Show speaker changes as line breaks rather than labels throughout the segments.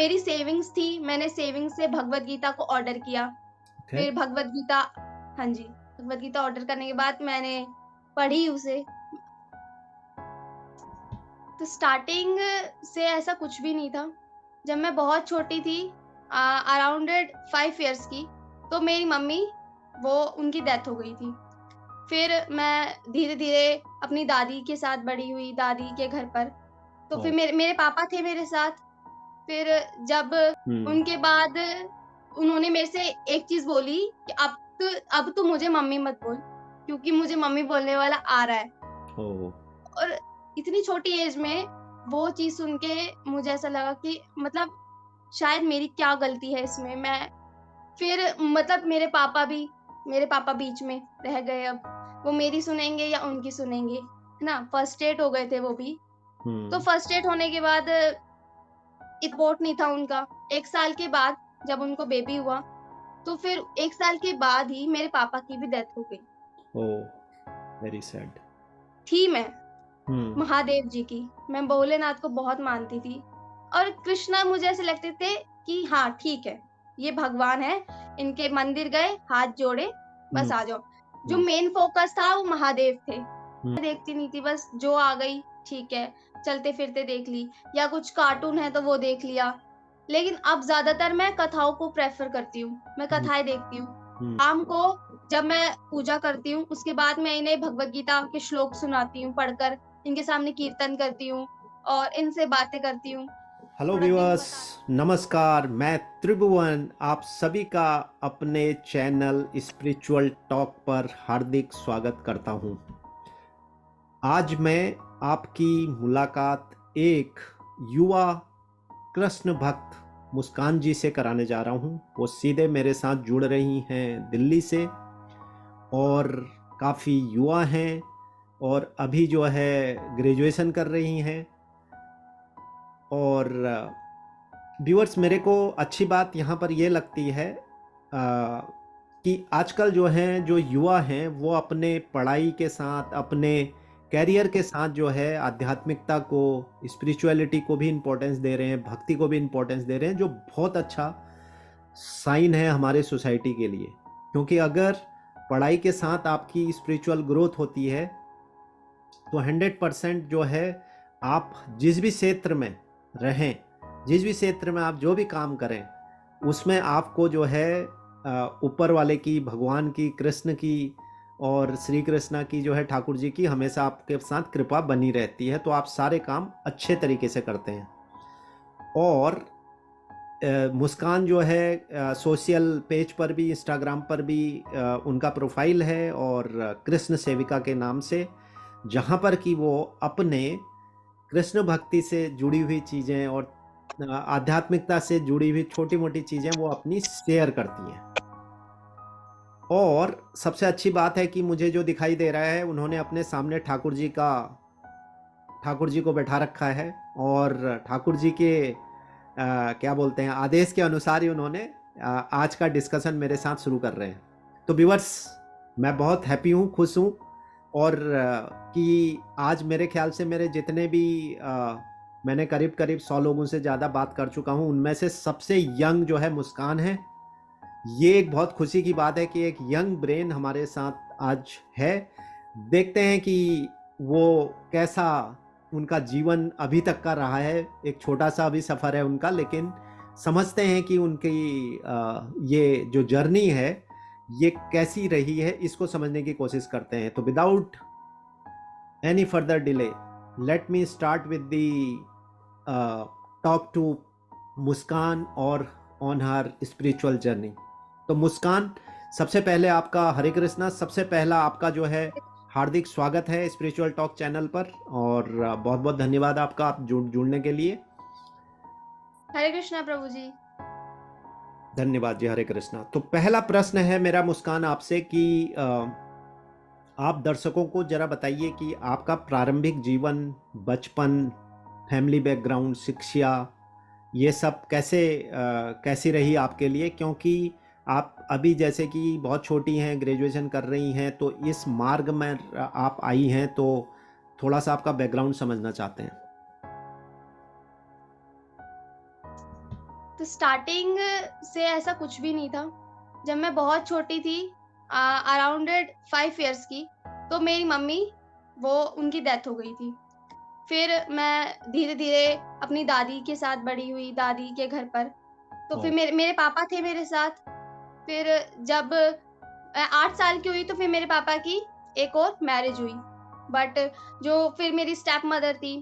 मेरी सेविंग्स थी, मैंने सेविंग्स से भगवद गीता को ऑर्डर किया।
ओके।
फिर भगवद गीता हाँ जी, भगवद गीता ऑर्डर करने के बाद मैंने पढ़ी उसे। तो स्टार्टिंग से ऐसा कुछ भी नहीं था। जब मैं बहुत छोटी थी अराउंड 5 इयर्स की, तो मेरी मम्मी वो उनकी डेथ हो गई थी। फिर मैं धीरे-धीरे अपनी दादी के साथ बड़ी हुई, दादी के घर पर। तो फिर
ओह!
मेरे मेरे पापा थे मेरे साथ। फिर जब
हुँ।
उनके बाद उन्होंने मेरे से एक चीज़ बोली कि अब तू मुझे मम्मी मत बोल, क्योंकि मुझे मम्मी बोलने वाला आ रहा है।
ओह!
और इतनी छोटी एज में वो चीज़ सुन के मुझे ऐसा लगा कि मतलब शायद मेरी क्या गलती है इसमें? मैं फिर मतलब मेरे पापा बीच में रह गए अब। वो मेरी सुनेंगे या उनकी सुनेंगे, है ना? फर्स्ट डेट हो गए थे वो भी। तो
हुँ।
फर्स्ट डेट होने के बाद सपोर्ट नहीं था उनका। 1 साल के बाद जब उनको बेबी हुआ, तो फिर 1 साल के बाद ही मेरे पापा की भी डेथ हो गई।
ओह! Very sad.
थी मैं
हुँ।
महादेव जी की, मैं भोलेनाथ को बहुत मानती थी और कृष्णा मुझे ऐसे लगते थे कि हाँ, ठीक है, ये भगवान हैं, इनके मंदिर गए, हाथ जोड़े,
हुँ।
बस आ जाओ। जो
हुँ।
मेन फ़ोकस था वो महादेव थे।
हुँ।
मैं देखती नहीं थी, बस जो आ गई ठीक है, चलते-फिरते देख ली या कुछ कार्टून है तो वो देख लिया। लेकिन अब ज़्यादातर मैं कथाओं को प्रेफ़र करती हूँ, मैं
हुँ।
कथाएँ देखती हूँ।
हुँ।
शाम को जब मैं पूजा करती हूँ, उसके बाद मैं इन्हें भगवद गीता के श्लोक सुनाती हूँ पढ़कर, इनके सामने कीर्तन करती हूँ और इनसे बातें करती हूँ।
हेलो
थोड़ा दिन
व्यूअर्स,
बताती
नमस्कार। मैं त्रिभुवन आप सभी का अपने चैनल स्पिरिचुअल टॉक पर हार्दिक स्वागत करता हूँ। आज मैं आपकी मुलाकात एक युवा कृष्ण भक्त मुस्कान जी से कराने जा रहा हूँ। वो सीधे मेरे साथ जुड़ रही हैं दिल्ली से और काफ़ी युवा हैं और अभी जो है ग्रेजुएशन कर रही हैं। और व्यूअर्स, मेरे को अच्छी बात यहाँ पर ये लगती है कि आजकल जो हैं जो युवा हैं वो अपने पढ़ाई के साथ अपने कैरियर के साथ जो है आध्यात्मिकता को, स्पिरिचुअलिटी को भी इम्पोर्टेंस दे रहे हैं, भक्ति को भी इम्पोर्टेंस दे रहे हैं, जो बहुत अच्छा साइन है हमारे सोसाइटी के लिए। क्योंकि अगर पढ़ाई के साथ आपकी स्पिरिचुअल ग्रोथ होती है तो 100% जो है आप जिस भी क्षेत्र में रहें, जिस भी क्षेत्र में आप जो भी काम करें, उसमें आपको जो है ऊपर वाले की, भगवान की, कृष्ण की और श्री कृष्णा की जो है, ठाकुर जी की हमेशा आपके साथ कृपा बनी रहती है, तो आप सारे काम अच्छे तरीके से करते हैं। और मुस्कान जो है सोशल पेज पर भी, इंस्टाग्राम पर भी उनका प्रोफाइल है और कृष्ण सेविका के नाम से, जहाँ पर कि वो अपने कृष्ण भक्ति से जुड़ी हुई चीज़ें और आध्यात्मिकता से जुड़ी हुई छोटी-मोटी चीज़ें वो अपनी शेयर करती हैं। और सबसे अच्छी बात है कि मुझे जो दिखाई दे रहा है, उन्होंने अपने सामने ठाकुर जी को बैठा रखा है और ठाकुर जी के क्या बोलते हैं, आदेश के अनुसार ही उन्होंने आज का डिस्कशन मेरे साथ शुरू कर रहे हैं। तो व्यूअर्स, मैं बहुत हैप्पी हूँ, खुश हूँ और कि आज मेरे ख्याल से मेरे जितने भी मैंने करीब-करीब 100 लोगों से ज़्यादा बात कर चुका हूँ, उनमें से सबसे यंग जो है मुस्कान है। ये एक बहुत खुशी की बात है कि एक यंग ब्रेन हमारे साथ आज है। देखते हैं कि वो कैसा उनका जीवन अभी तक का रहा है। एक छोटा-सा अभी सफ़र है उनका, लेकिन समझते हैं कि उनकी ये जो जर्नी है, ये कैसी रही है, इसको समझने की कोशिश करते हैं। तो without any further delay, let me start with the talk to Muskan और ऑन हर स्पिरिचुअल जर्नी। तो मुस्कान, सबसे पहले आपका हरे कृष्णा। सबसे पहला आपका जो है हार्दिक स्वागत है स्पिरिचुअल टॉक चैनल पर और बहुत-बहुत धन्यवाद आपका आप जुड़ने के लिए।
हरे कृष्णा प्रभु जी।
धन्यवाद जी, हरे कृष्णा। तो पहला प्रश्न है मेरा मुस्कान आपसे कि आप दर्शकों को ज़रा बताइए कि आपका प्रारंभिक जीवन, बचपन, फैमिली बैकग्राउंड, शिक्षा, ये सब कैसी रही आपके लिए? क्योंकि आप अभी जैसे कि बहुत छोटी हैं, ग्रेजुएशन कर रही हैं, तो इस मार्ग में आप आई हैं, तो थोड़ा-सा आपका बैकग्राउंड समझना चाहते हैं।
तो स्टार्टिंग से ऐसा कुछ भी नहीं था। जब मैं बहुत छोटी थी अराउंड 5 इयर्स की, तो मेरी मम्मी वो उनकी डेथ हो गई थी। फिर मैं धीरे-धीरे अपनी दादी के साथ बड़ी हुई, दादी के घर पर। तो फिर
ओह!
मेरे मेरे पापा थे मेरे साथ। फिर जब 8 साल की हुई तो फिर मेरे पापा की एक और मैरिज हुई। बट जो फिर मेरी स्टेप मदर थी,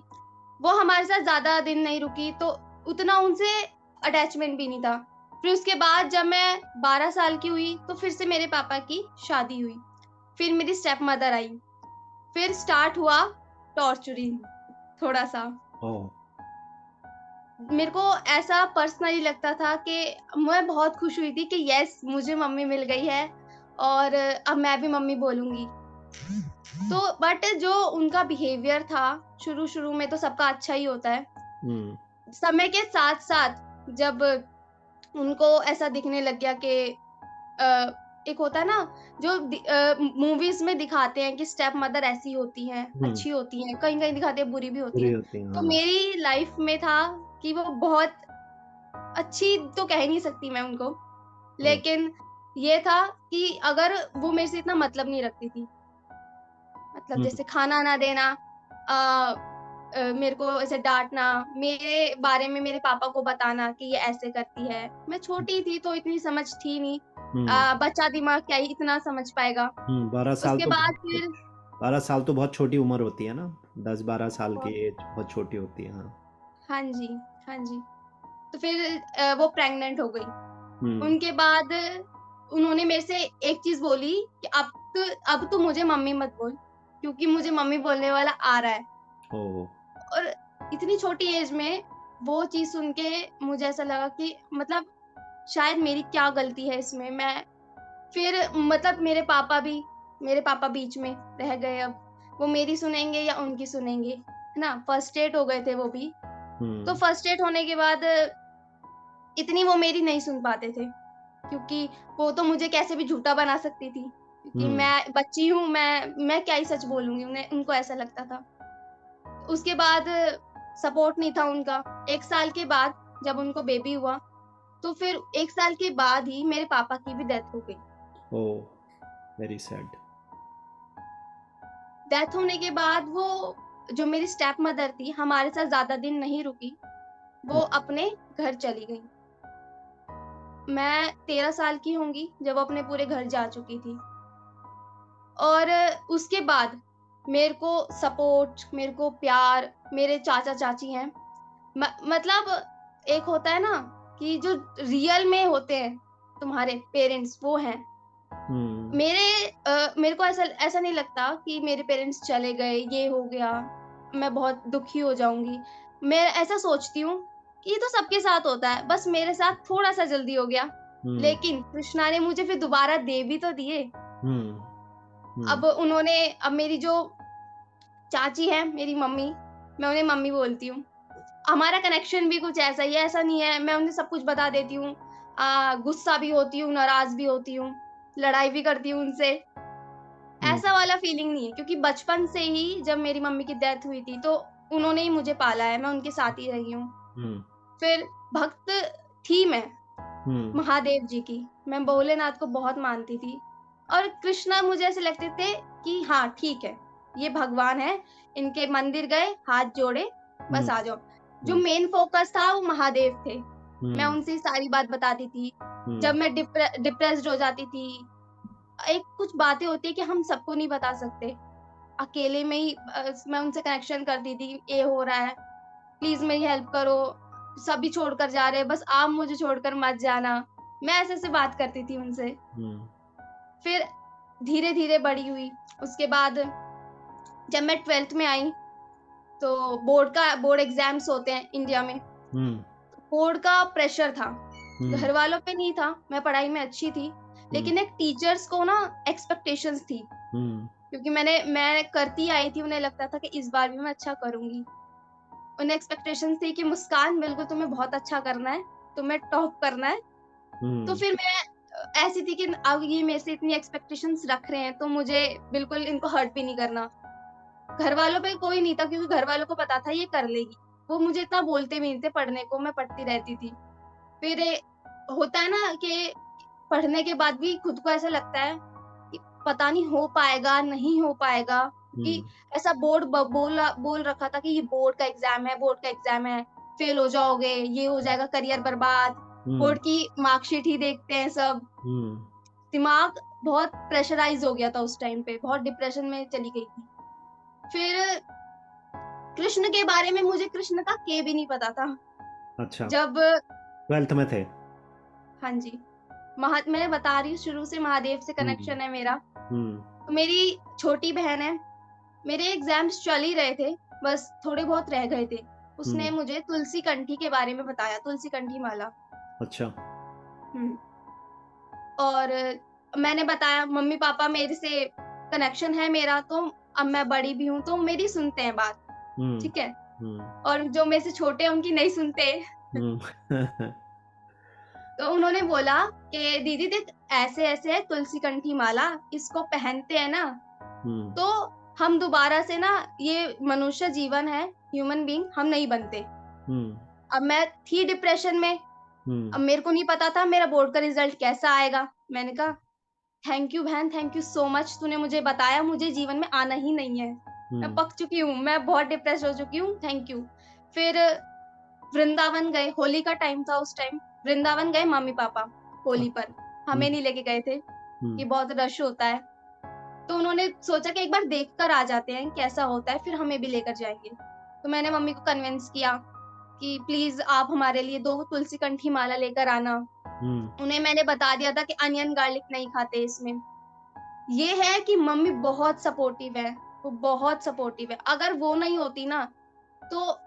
वो हमारे साथ ज़्यादा दिन नहीं रुकी, तो उतना उनसे अटैचमेंट भी नहीं था। फिर उसके बाद जब मैं 12 साल की हुई, तो फिर से मेरे पापा की शादी हुई। फिर मेरी स्टेप मदर आई। फिर स्टार्ट हुआ टॉर्चरिंग थोड़ा-सा।
ओह!
मेरे को ऐसा पर्सनली लगता था कि मैं बहुत खुश हुई थी कि येस मुझे मम्मी मिल गई है और अब मैं भी मम्मी बोलूँगी। तो बट जो उनका बिहेवियर था, शुरू-शुरू में तो सबका अच्छा ही होता है।
हुँ,
समय के साथ-साथ जब उनको ऐसा दिखने लग गया कि एक होता है ना जो मूवीज़ में दिखाते हैं कि स्टेप मदर ऐसी होती हैं,
हुँ,
अच्छी होती हैं, कहीं-कहीं दिखाते हैं बुरी भी होती
बुरी
हैं।
होती हैं,
तो
हाँ।
मेरी लाइफ़ में था कि वो बहुत अच्छी तो कह नहीं सकती मैं उनको,
ओह!
लेकिन ये था कि अगर वो मेरे से इतना मतलब नहीं रखती थी, मतलब
हुँ,
जैसे खाना ना देना, अ मेरे को ऐसे डाँटना, मेरे बारे में मेरे पापा को बताना कि ये ऐसे करती है। मैं छोटी थी तो इतनी समझ थी नहीं,
हुँ,
बच्चा दिमाग क्या ही इतना समझ पाएगा।
12 साल
उसके
तो
बाद
बहुत छो
फिर
12 साल तो बहुत छोटी उम्र होती है ना? 10-12 साल की
बहुत
एज बहुत छोटी होती है, हाँ।
हाँ जी, हाँ जी। तो फिर वो प्रेग्नेंट हो गई।
हुँ,
उनके बाद उन्होंने मेरे से एक चीज़ बोली कि अब तू मुझे मम्मी मत बोल, क्योंकि मुझे मम्मी बोलने वाला आ रहा है।
ओह!
और इतनी छोटी एज में वो चीज़ सुन के मुझे ऐसा लगा कि मतलब शायद मेरी क्या गलती है इसमें? मैं फिर मतलब मेरे पापा बीच में रह गए अब। वो मेरी सुनेंगे या उनकी सुनेंगे, है ना? फर्स्ट्रेट हो गए थे वो भी। तो
हुँ,
फर्स्ट्रेट होने के बाद इतनी वो मेरी नहीं सुन पाते थे, क्योंकि वो तो मुझे कैसे भी झूठा बना सकती थी, क्योंकि
हुँ,
मैं बच्ची हूँ, मैं क्या ही सच बोलूँगी, उनको ऐसा लगता था। उसके बाद सपोर्ट नहीं था उनका। 1 साल के बाद जब उनको बेबी हुआ, तो फिर 1 साल के बाद ही मेरे पापा की भी डेथ हो गई।
ओह! Very sad.
डेथ होने के बाद वो जो मेरी स्टेप मदर थी, हमारे साथ ज़्यादा दिन नहीं रुकी, वो
हुँ,
अपने घर चली गई। मैं 13 साल की होंगी जब वो अपने पूरे घर जा चुकी थी। और उसके बाद मेरे को सपोर्ट, मेरे को प्यार मेरे चाचा-चाची हैं। मतलब एक होता है ना कि जो रियल में होते हैं तुम्हारे पेरेंट्स, वो हैं।
हुँ,
मेरे को ऐसा ऐसा नहीं लगता कि मेरे पेरेंट्स चले गए, ये हो गया, मैं बहुत दुखी हो जाऊँगी। मैं ऐसा सोचती हूँ कि ये तो सबके साथ होता है, बस मेरे साथ थोड़ा-सा जल्दी हो गया।
हुँ,
लेकिन कृष्णा ने मुझे फिर दोबारा दे भी तो दिए।
हुँ, हुँ,
अब मेरी जो चाची हैं, मेरी मम्मी, मैं उन्हें मम्मी बोलती हूँ। हमारा कनेक्शन भी कुछ ऐसा ही है, ऐसा नहीं है मैं उन्हें सब कुछ बता देती हूँ। गुस्सा भी होती हूँ, नाराज़ भी होती हूँ, लड़ाई भी करती हूँ उनसे।
हुँ,
ऐसा वाला फीलिंग नहीं है, क्योंकि बचपन से ही जब मेरी मम्मी की डेथ हुई थी, तो उन्होंने ही मुझे पाला है, मैं उनके साथ ही रही हूँ।
हुँ,
फिर भक्त थी मैं
हुँ,
महादेव जी की, मैं भोलेनाथ को बहुत मानती थी और कृष्णा मुझे ऐसे लगते थे कि हाँ, ठीक है, ये भगवान हैं, इनके मंदिर गए, हाथ जोड़े, बस
हुँ,
आ जाओ। जो
हुँ,
मेन फ़ोकस था वो महादेव थे। मैं
हुँ,
उनसे ही सारी बात बताती थी।
हुँ,
जब मैं डिप्रेस्ड हो जाती थी, एक कुछ बातें होती हैं कि हम सबको नहीं बता सकते। अकेले में ही मैं उनसे कनेक्शन करती थी, ये हो रहा है, प्लीज़ मेरी हेल्प करो, सभी छोड़कर जा रहे हैं, बस आप मुझे छोड़कर मत जाना। मैं ऐसे-ऐसे बात करती थी उनसे।
हुँ,
फिर धीरे-धीरे बड़ी हुई, उसके बाद जब मैं 12th में आई, तो बोर्ड एग्ज़ाम्स होते हैं इंडिया में,
हुँ,
बोर्ड का प्रेशर था।
हुँ,
घरवालों पे नहीं था, मैं पढ़ाई में अच्छी थी,
हुँ,
लेकिन एक टीचर्स को ना एक्सपेक्टेशंस थी,
हुँ,
क्योंकि मैं करती आई थी, उन्हें लगता था कि इस बार भी मैं अच्छा करूँगी। उन्हें एक्सपेक्टेशंस थी कि मुस्कान बिल्कुल तुम्हें बहुत अच्छा करना है, तुम्हें टॉप करना है। तो
हुँ,
फिर मैं ऐसी थी कि अब ये मेरे से इतनी एक्सपेक्टेशंस रख रहे हैं, तो मुझे बिल्कुल इनको हर्ट भी नहीं करना। घरवालों पे कोई नहीं था, क्योंकि घरवालों को पता था ये कर लेगी। वो मुझे इतना बोलते भी नहीं थे पढ़ने को, मैं पढ़ती रहती थी। फिर होता है ना कि पढ़ने के बाद भी खुद को ऐसा लगता है कि पता नहीं हो पाएगा, नहीं हो पाएगा, क्योंकि
हुँ,
ऐसा बोल रखा था कि ये बोर्ड का एग्ज़ाम है, बोर्ड का एग्ज़ाम है, फेल हो जाओगे, ये हो जाएगा करियर बर्बाद,
हुँ,
बोर्ड की मार्कशीट ही देखते हैं सब।
हुँ।
दिमाग बहुत प्रेशराइज़ हो गया था उस टाइम पे, बहुत डिप्रेशन में चली गई थी। फिर कृष्ण के बारे में मुझे कृष्ण का के भी नहीं पता था।
अच्छा,
जब
12th में थे।
हाँ जी, मैं बता रही हूँ शुरू से महादेव से
हुँ,
कनेक्शन है मेरा।
हुँ,
तो मेरी छोटी बहन है, मेरे एग्ज़ाम्स चल ही रहे थे, बस थोड़े बहुत रह गए थे। उसने
हुँ।
मुझे तुलसी कंठी के बारे में बताया, तुलसी कंठी माला।
अच्छा।
हुँ, और मैंने बताया मम्मी-पापा मेरे से कनेक्शन है मेरा, तो अब मैं बड़ी भी हूँ, तो मेरी सुनते हैं बात,
हुँ,
ठीक है?
हुँ,
और जो मेरे से छोटे हैं उनकी नहीं सुनते।
हुँ।
तो उन्होंने बोला कि दीदी देख ऐसे-ऐसे है तुलसी कंठी माला, इसको पहनते हैं ना,
हुँ,
तो हम दोबारा से ना ये मनुष्य जीवन है, ह्यूमन बीइंग हम नहीं बनते।
हुँ,
अब मैं थी डिप्रेशन में, अब
हुँ,
मेरे को नहीं पता था मेरा बोर्ड का रिज़ल्ट कैसा आएगा। मैंने कहा, "थैंक यू बहन, थैंक यू सो मच तूने मुझे बताया, मुझे जीवन में आना ही नहीं है। मैं
हुँ,
पक चुकी हूँ, मैं बहुत डिप्रेस हो चुकी हूँ, थैंक यू।" फिर वृंदावन गए, होली का टाइम था उस टाइम, वृंदावन गए मम्मी-पापा होली
अच्छा।
पर,
हुँ,
हमें नहीं लेके गए थे
हुँ,
कि बहुत रश होता है। तो उन्होंने सोचा कि एक बार देख कर आ जाते हैं, कैसा होता है, फिर हमें भी लेकर जाएँगे। तो मैंने मम्मी को कन्विंस किया कि प्लीज़ आप हमारे लिए 2 तुलसी कंठी माला लेकर आना।
हुँ,
उन्हें मैंने बता दिया था कि अनियन गार्लिक नहीं खाते इसमें। ये है कि मम्मी बहुत सपोर्टिव है, वो बहुत सपोर्टिव है। अगर वो नहीं होती ना, तो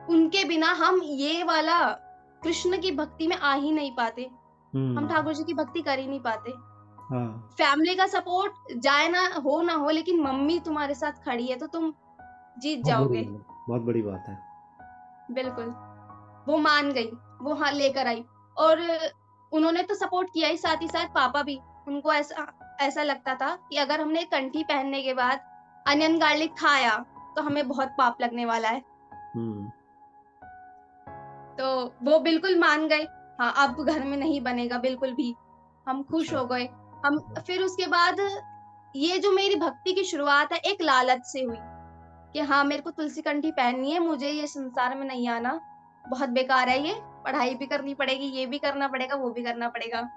उनके बिना हम ये वाला कृष्ण की भक्ति में आ ही नहीं पाते। हम
हुँ।
ठाकुर जी की भक्ति कर ही नहीं पाते।
हाँ,
फैमिली का सपोर्ट जाए ना हो लेकिन मम्मी तुम्हारे साथ खड़ी है तो तुम जीत
बहुत बड़ी
जाओगे।
बात बहुत बड़ी बात है।
बिल्कुल, वो मान गई, वो हाँ लेकर आई और उन्होंने तो सपोर्ट किया ही साथ पापा भी। उनको ऐसा ऐसा लगता था कि अगर हमने कंठी पहनने के बाद अनियन गार्लिक खाया, तो हमें बहुत पाप लगने वाला है।
हुँ,
तो वो बिल्कुल मान गए, हाँ, अब घर में नहीं बनेगा बिल्कुल भी। हम खुश
अच्छा।
हो गए। हम
हुँ,
फिर उसके बाद ये जो मेरी भक्ति की शुरुआत है, एक लालच से हुई कि हाँ, मेरे को तुलसी कंठी पहननी है, मुझे ये संसार में नहीं आना, बहुत बेकार है ये, पढ़ाई भी करनी पड़ेगी, ये भी करना पड़ेगा, वो भी करना पड़ेगा।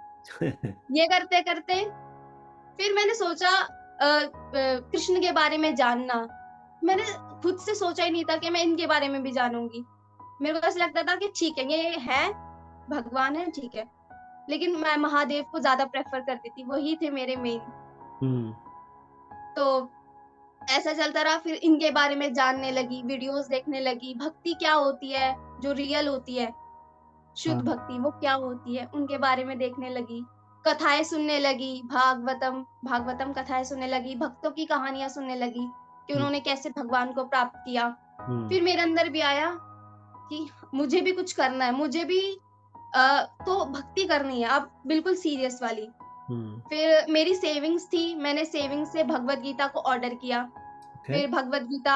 ये करते-करते फिर मैंने सोचा कृष्ण के बारे में जानना। मैंने खुद से सोचा ही नहीं था कि मैं इनके बारे में भी जानूँगी। मेरे को ऐसा लगता था कि ठीक है, ये है, भगवान है, ठीक है। लेकिन मैं महादेव को ज़्यादा प्रेफ़र करती थी, वही थे मेरे मेन।
हुँ,
तो ऐसा चलता रहा, फिर इनके बारे में जानने लगी, वीडियोज़ देखने लगी, भक्ति क्या होती है, जो रियल होती है, शुद्ध
हाँ,
भक्ति वो क्या होती है, उनके बारे में देखने लगी। कथाएँ सुनने लगी, भागवतम भागवतम कथाएँ सुनने लगी, भक्तों की कहानियाँ सुनने लगी कि
हुँ,
उन्होंने कैसे भगवान को प्राप्त किया।
हुँ,
फिर मेरे अंदर भी आया कि मुझे भी कुछ करना है, मुझे भी तो भक्ति करनी है, अब बिल्कुल सीरियस वाली।
हुँ,
फिर मेरी सेविंग्स थी, मैंने सेविंग्स से भगवद गीता को ऑर्डर किया।
ओके।
फिर भगवद गीता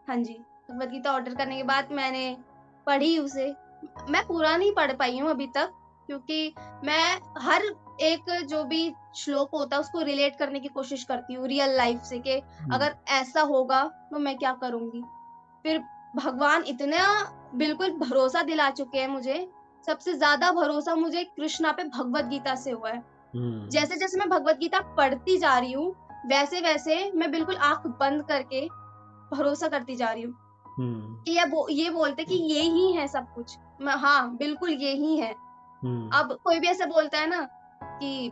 हाँ जी, भगवद गीता ऑर्डर करने के बाद मैंने पढ़ी उसे। मैं पूरा नहीं पढ़ पाई हूँ अभी तक क्योंकि मैं हर एक जो भी श्लोक होता है उसको रिलेट करने की कोशिश करती हूँ रियल लाइफ़ से कि
हुँ,
अगर ऐसा होगा तो मैं क्या करूँगी? फिर भगवान इतना बिल्कुल भरोसा दिला चुके हैं मुझे, सबसे ज़्यादा भरोसा मुझे कृष्णा पे भगवद गीता से हुआ है।
हुँ,
जैसे-जैसे मैं भगवद गीता पढ़ती जा रही हूँ, वैसे-वैसे मैं बिल्कुल आँख बंद करके भरोसा करती जा रही हूँ
हुँ,
कि ये बोलते कि ये ही है सब कुछ। मैं हाँ, बिल्कुल ये ही है।
हुँ,
अब कोई भी ऐसे बोलता है ना कि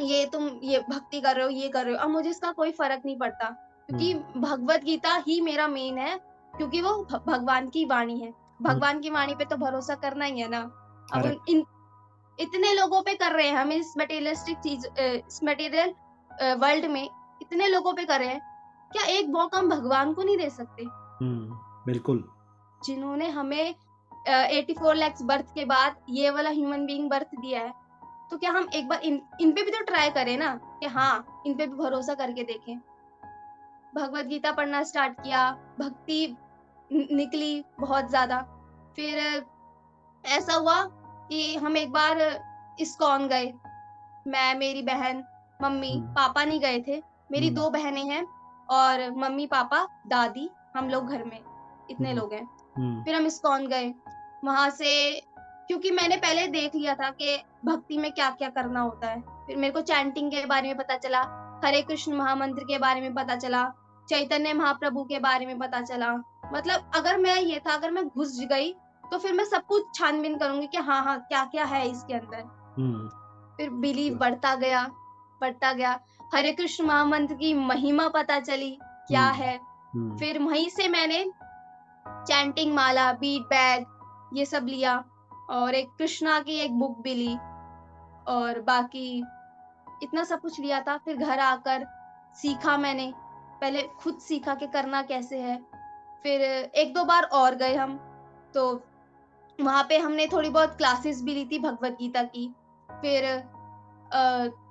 ये तुम ये भक्ति कर रहे हो, ये कर रहे हो, अब मुझे इसका कोई फ़र्क नहीं पड़ता
हुँ,
क्योंकि भगवद गीता ही मेरा मेन है क्योंकि वो भगवान की वाणी है।
हुँ,
भगवान की वाणी पे तो भरोसा करना ही है ना। अब उन
करेक्ट।
इन इतने लोगों पे कर रहे हैं हम इस इस मटेरियल वर्ल्ड में इतने लोगों पे कर रहे हैं। क्या एक मौका हम भगवान को नहीं दे सकते?
हुँ, बिल्कुल।
जिन्होंने हमें 84 लैक्स बर्थ के बाद ये वाला ह्यूमन बीइंग बर्थ दिया है, तो क्या हम एक बार इन पे भी तो ट्राई करें ना कि हाँ, इन पे भी भरोसा करके देखें। भगवद गीता पढ़ना स्टार्ट किया, भक्ति निकली बहुत ज़्यादा। फिर ऐसा हुआ कि हम एक बार इस्कॉन गए। मैं, मेरी बहन, मम्मी,
हुँ,
पापा नहीं गए थे। मेरी
हुँ,
2 बहनें हैं और मम्मी-पापा, दादी, हम लोग घर में, इतने
हुँ,
लोग हैं।
हुँ,
फिर हम इस्कॉन गए। वहाँ से क्योंकि मैंने पहले देख लिया था कि भक्ति में क्या-क्या करना होता है। फिर मेरे को चैंटिंग के बारे में पता चला, हरे कृष्ण महामंत्र के बारे में पता चला, चैतन्य महाप्रभु के बारे में पता चला। मतलब अगर मैं ये था अगर मैं घुस गई, तो फिर मैं सब कुछ छान-बीन करूँगी कि हाँ, हाँ, क्या-क्या है इसके अंदर।
हुँ,
फिर बिलीव बढ़ता गया। हरे कृष्ण महामंत्र की महिमा पता चली, क्या
हुँ,
है।
हुँ,
फिर वहीं से मैंने चैंटिंग माला, बीट बैग ये सब लिया और एक कृष्णा की एक बुक भी ली और बाकी इतना सब कुछ लिया था। फिर घर आकर सीखा मैंने, पहले खुद सीखा कि करना कैसे है। फिर 1-2 बार और गए हम, तो वहाँ पे हमने थोड़ी बहुत क्लासेस भी ली थी भगवद गीता की। फिर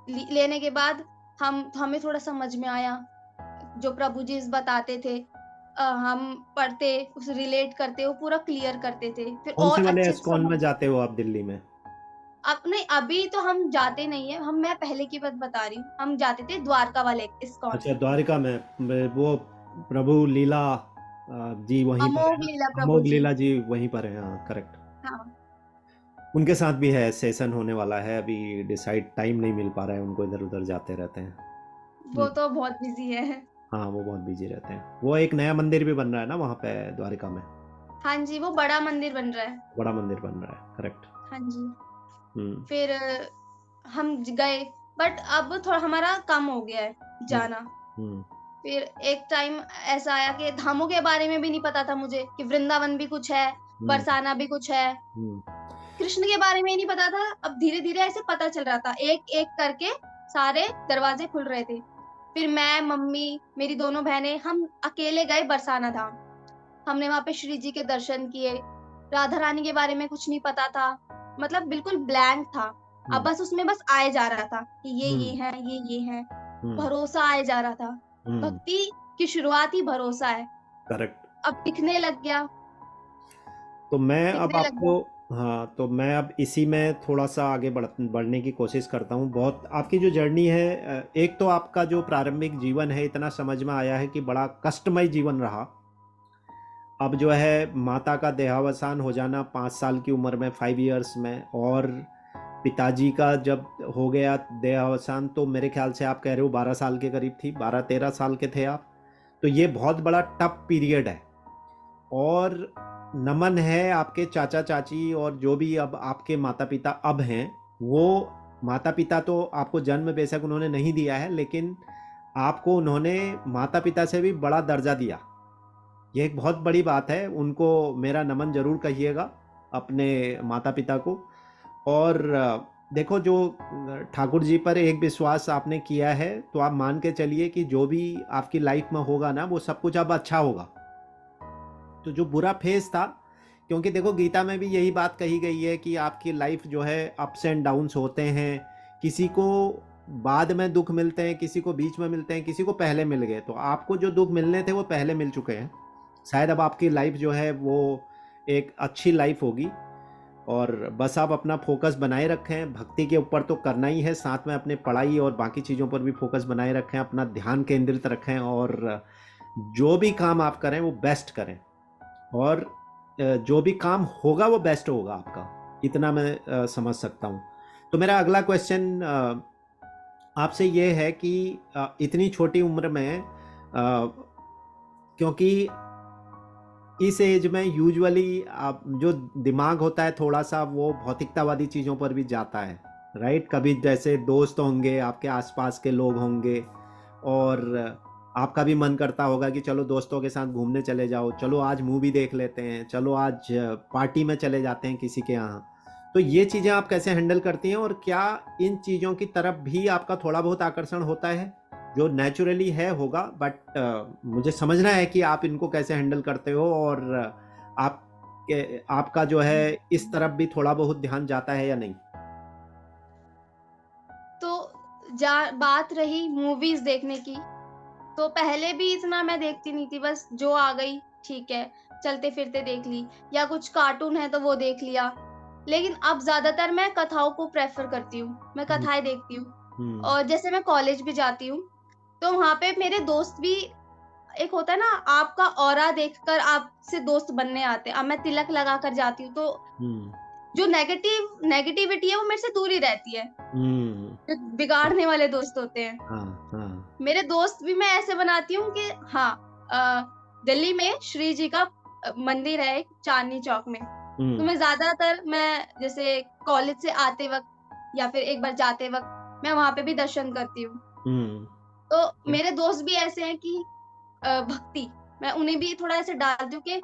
लेने के बाद हमें थोड़ा समझ में आया, जो प्रभु जी बताते थे हम पढ़ते, उसे रिलेट करते, वो पूरा क्लियर करते थे। फिर और
कौन-से वाले
अच्छे से
इस्कॉन में
समझ
जाते हो आप दिल्ली में?
अब नहीं, अभी तो हम जाते नहीं हैं, मैं पहले की बात बता रही हूँ। हम जाते थे द्वारका वाले इस्कॉन,
अच्छा, द्वारिका में वो प्रभु लीला जी वहीं पर है
अमोघ
ना?
लीला प्रभु
अमोघ
जी।
लीला जी वहीं पर हैं, हाँ, करेक्ट।
हाँ,
उनके साथ भी है, सेशन होने वाला है, अभी डिसाइड टाइम नहीं मिल पा रहा है उनको, इधर-उधर जाते रहते हैं। हुँ,
वो तो बहुत बिज़ी है।
हाँ, वो बहुत बिज़ी रहते हैं। वो एक नया मंदिर भी बन रहा है ना वहाँ पे द्वारिका में,
हाँ जी, वो बड़ा मंदिर बन रहा है।
बड़ा मंदिर बन रहा है, करेक्ट।
हाँ जी,
हुँ,
फिर हम गए, बट अब थोड़ा हमारा कम हो गया है
हुँ,
जाना।
हुँ,
फिर एक टाइम ऐसा आया कि धामों के बारे में भी नहीं पता था मुझे कि वृंदावन भी कुछ है,
हुँ,
बरसाना भी कुछ है।
हुँ,
कृष्ण के बारे में ही नहीं पता था, अब धीरे-धीरे ऐसे पता चल रहा था, एक-एक करके सारे दरवाज़े खुल रहे थे। फिर मैं, मम्मी, मेरी दोनों बहनें हम अकेले गए बरसाना धाम। हमने वहाँ पे श्री जी के दर्शन किए, राधा रानी के बारे में कुछ नहीं पता था, मतलब बिल्कुल ब्लैंक था। अब
हुँ,
बस उसमें बस आए जा रहा था कि ये
हुँ,
है, ये है,
हुँ,
भरोसा आए जा रहा था।
हुँ,
भक्ति की शुरुआत ही भरोसा है,
करेक्ट।
अब
तो मैं अब
दिखने लग गया।
आपको हाँ, तो मैं अब इसी में थोड़ा-सा आगे बढ़ने की कोशिश करता हूँ। बहुत आपकी जो जर्नी है एक तो आपका जो प्रारंभिक जीवन है इतना समझ में आया है कि बड़ा कष्टमय जीवन रहा। अब जो है माता का देहावसान हो जाना 5 साल की उम्र में 5 इयर्स में और पिताजी का जब हो गया देहावसान तो मेरे ख़्याल से आप कह रहे हो 12 साल के करीब थी, 12-13 साल के थे आप। तो ये बहुत बड़ा टफ़ पीरियड है। और नमन है आपके चाचा-चाची और जो भी अब आपके माता-पिता अब हैं, वो माता-पिता तो आपको जन्म बेशक उन्होंने नहीं दिया है, लेकिन आपको उन्होंने माता-पिता से भी बड़ा दर्जा दिया। ये एक बहुत बड़ी बात है, उनको मेरा नमन ज़रूर कहिएगा, अपने माता-पिता को। और देखो जो ठाकुर जी पर एक विश्वास आपने किया है, तो आप मान के चलिए कि जो भी आपकी लाइफ़ में होगा ना, वो सब कुछ अब अच्छा होगा। तो जो बुरा फेज़ था क्योंकि देखो गीता में भी यही बात कही गई है कि आपकी लाइफ जो है अप्स एंड डाउन्स होते हैं। किसी को बाद में दुःख मिलते हैं, किसी को बीच में मिलते हैं, किसी को पहले मिल गए। तो आपको जो दुःख मिलने थे वो पहले मिल चुके हैं। शायद अब आपकी लाइफ जो है वो एक अच्छी लाइफ होगी और बस आप अपना फ़ोकस बनाए रखें, भक्ति के ऊपर तो करना ही है, साथ में अपनी पढ़ाई और बाकी चीज़ों पर भी फ़ोकस बनाए रखें, अपना ध्यान केंद्रित रखें और जो भी काम आप करें वो बेस्ट करें। और जो भी काम होगा वो बेस्ट होगा आपका, इतना मैं समझ सकता हूँ। तो मेरा अगला क्वेश्चन आपसे ये है कि इतनी छोटी उम्र में क्योंकि इस एज में यूजुअली आप जो दिमाग होता है थोड़ा-सा वो भौतिकतावादी चीज़ों पर भी जाता है, राइट? कभी जैसे दोस्त होंगे, आपके आस-पास के लोग होंगे और आपका भी मन करता होगा कि चलो दोस्तों के साथ घूमने चले जाओ, चलो आज मूवी देख लेते हैं, चलो आज पार्टी में चले जाते हैं किसी के यहाँ। तो ये चीज़ें आप कैसे हैंडल करती हैं और क्या इन चीज़ों की तरफ भी आपका थोड़ा बहुत आकर्षण होता है? जो नेचुरली है होगा बट मुझे समझना है कि आप इनको कैसे हैंडल करते हो और आप आपका जो है इस तरफ भी थोड़ा बहुत ध्यान जाता है या नहीं?
तो जा बात रही मूवीज़ देखने की, तो पहले भी इतना मैं देखती नहीं थी, बस जो आ गई ठीक है, चलते-फिरते देख ली या कुछ कार्टून है तो वो देख लिया। लेकिन अब ज़्यादातर मैं कथाओं को प्रेफ़र करती हूँ, मैं
हुँ,
कथाएँ देखती हूँ।
हुँ,
और जैसे मैं कॉलेज भी जाती हूँ, तो वहाँ पे मेरे दोस्त भी एक होता है ना आपका ऑरा देखकर आपसे दोस्त बनने आते हैं। अब मैं तिलक लगा कर जाती हूँ, तो
हुँ,
जो नेगेटिविटी है वो मेरे से दूर ही रहती है,
हुँ।
जो बिगाड़ने वाले दोस्त होते हैं।
हाँ, हाँ।
मेरे दोस्त भी मैं ऐसे बनाती हूँ कि हाँ, दिल्ली में श्री जी का मंदिर है एक चांदनी चौक में। तो
हुँ,
मैं जैसे कॉलेज से आते वक़्त या फिर एक बार जाते वक़्त मैं वहाँ पे भी दर्शन करती हूँ।
हुँ।
तो
क्या?
मेरे दोस्त भी ऐसे हैं कि भक्ति, मैं उन्हें भी थोड़ा ऐसे डालती हूँ कि